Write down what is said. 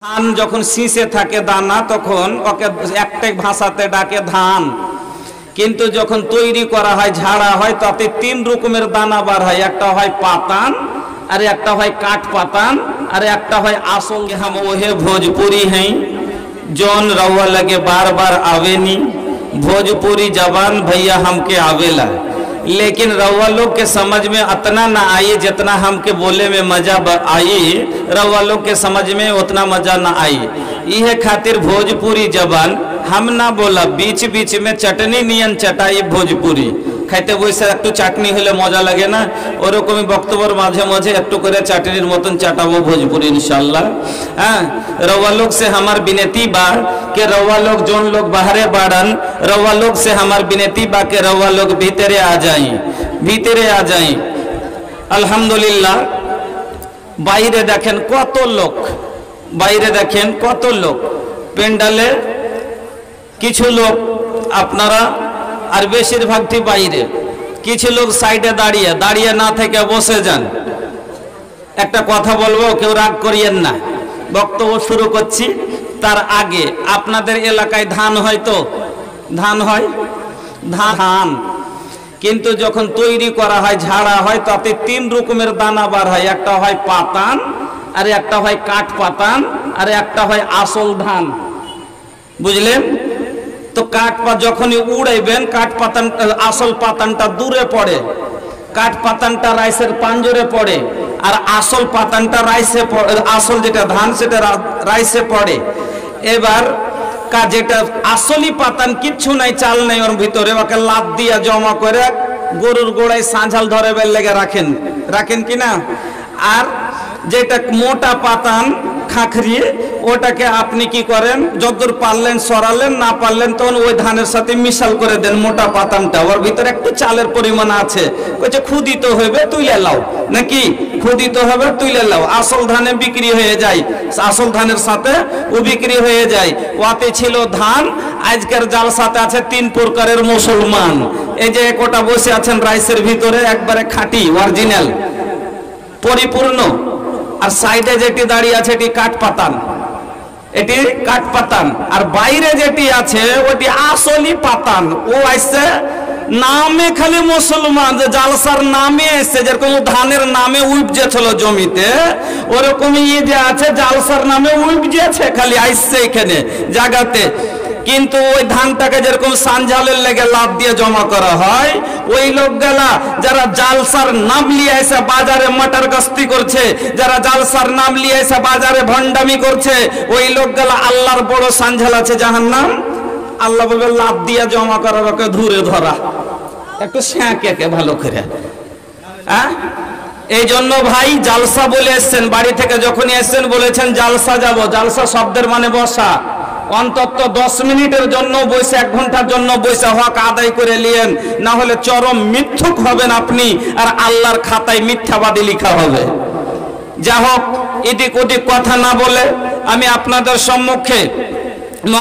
ধান যখন শীষে থাকে দানা তখন ওকে একটাই ভাষাতে ডাকে ধান, কিন্তু যখন তৈরি করা হয় ঝাড়া হয় তাতে তিন রকমের দানা বার হয়। একটা হয় পাতান, আর একটা হয় কাঠ পাতান, আর একটা হয় আসল। हम ओहे भोजपुरी हैं जौन रउआ लगे बार बार आवेनी, भोजपुरी जबान भैया हमके आवेला, लेकिन रउआ लोग के समझ में उतना ना आई जितना हमके बोले में मजा आई, रउआ लोग के समझ में उतना मजा ना आई। यह खातिर भोजपुरी जबान हम ना बोला, बीच बीच में चटनी नियन चटाई भोजपुरी खाइते वैसे एक चाटनी हले मजा लगे ना, ओरकम बक्तव्যের মাঝে মাঝে একটু করে চাটনির মতন চাটাবো भोजपुरी इंशाल्लाह। हाँ, रउआ लोग से हमार विनती बा कि रउआ लोग जोन लोग बाहरे बाड़न, रउआ लोग से हमार विनती बा कि रउआ लोग भीतरे आ जाई, भीतरे आ जाई। अल्हम्दुलिल्लाह বাইরে দেখেন কত লোক, বাইরে দেখেন কত লোক পেন্ডালে, কিছু লোক আপনারা আর বেশিরভাগটি বাইরে, কিছু লোক সাইডে দাঁড়িয়ে দাঁড়িয়ে না থেকে বসে যান। একটা কথা বলবো, কেউ রাগ করিয়েন না, বক্তব্য শুরু করছি। তার আগে আপনাদের এলাকায় ধান হয় তো? ধান হয়, ধান কিন্তু যখন তৈরি করা হয় ঝাড়া হয় তাতে তিন রকমের দানা বার হয়। একটা হয় পাতান, আর একটা হয় কাঠ পাতান, আর একটা হয় আসল ধান। বুঝলেন তো? কাঠ পাতা যখনই উড়াইবেন কাঠ পাতান, আসল পাতানটা দূরে পড়ে, কাঠ পাতানটা রাইসের পাঞ্জরে পড়ে, আর আসল পাতানটা রাইসে, আসল যেটা ধান সেটা রাইসে পড়ে। এবার যেটা আসলি পাতান কিচ্ছু নাই, চাল নাই ওর ভিতরে, ওকে লাদ দিয়া জমা করে গরুর গোড়ায় সাঁঝাল ধরে বের লেগে রাখেন, রাখেন কিনা। আর যেটা মোটা পাতান খাখরিয়ে, ওটাকে আপনি কি করেন, যতদূর পারলেন সরালেন, না পারলেন তখন ওই ধানের সাথে মিশাল করে দেন মোটা পাতানটা, ওর ভিতরে একটু চালের পরিমাণ আছে, কইছে ক্ষুদিত হবে তুইলে লাও, নাকি ক্ষুদিত হবে তুইলে লাও। আসল ধানে বিক্রি হয়ে যায়, আসল ধানের সাথে ও বিক্রি হয়ে যায়। ওতে ছিল ধান, আজকের জালসাতে আছে তিন প্রকারের মুসলমান। এই যে কোটা বসে আছেন রাইসের ভিতরে, একবারে খাঁটি অরিজিনাল পরিপূর্ণ। আর সাইডে যেটি দাঁড়িয়ে আছে এটি কাঠ পাতান, এটি কাঠ পাতান। আর বাইরে যেটি আছে ওটি আসলি পাতান। ও আসছে নামে খালি মুসলমান, যে জালসার নামে এসছে, যেরকম ধানের নামে উপজেছিল জমিতে, ওরকমই যে আছে জালসার নামে উপজেছে, খালি আসছে এখানে জায়গাতে। কিন্তু ওই ধানটাকে যেরকম সানঝালের লেগে লাভ দিয়ে জমা করা হয়, ওই লোক গেলা যারা জালসার নাম লিয়ে এসে বাজারে মটর গস্তি করছে, যারা জালসার নাম লিয়ে এসে বাজারে ভণ্ডামি করছে, ওই লোক গেলা আল্লাহর বড় সানঝাল আছে জাহান্নাম, আল্লাহ বলবে লাভ দিয়ে জমা করার ওকে ধরে ধরা, একটু শ্যাঁকে ভালো করে। হ্যাঁ, এই জন্য ভাই জালসা বলে এসছেন, বাড়ি থেকে যখনই এসছেন বলেছেন জালসা যাব। জালসা শব্দের মানে বসা, অন্তত 10 মিনিটের জন্য বসে, 1 ঘন্টার জন্য বসে হক আদায় করে নিয়েন, না হলে চরম মিথ্যুক হবেন আপনি, আর আল্লাহর খাতায় মিথ্যাবাদী লেখা হবে। যা হোক, এদিক ওদিক কথা না বলে আমি আপনাদের সম্মুখে